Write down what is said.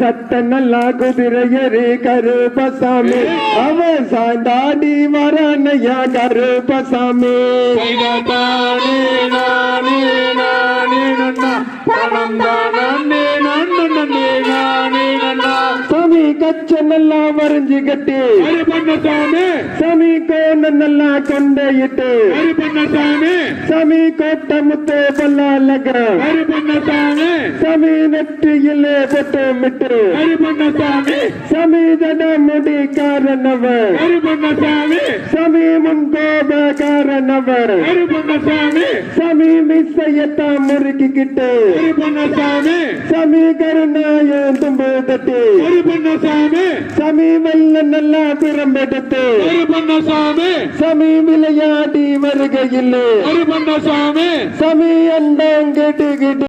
சத்த நல்லா குதிரையரு கருப்பசாமி அவன் சாந்தாடி வரானையா கருப்பசாமி சாமி கச்ச நல்லா வரைஞ்சு கட்டி சாமி கோண நல்லா கொண்டையிட்டு சாமி கோட்டை முத்து பல்லாலக சாமி நெற்றியிலே பொட்டு மிட்டு சாமி தட முடி காரணவர் சாமி முன்கோப காரணவர் சாமி மிஸ்ஸையத்தா முறுக்கிக்கிட்டு சாமி கருணாயம் தும்பு தட்டி சாமி வெள்ள நல்லா திறம்பெடுத்து சாமி விளையாடி வருகையில் சாமி அண்டங்கிட்டு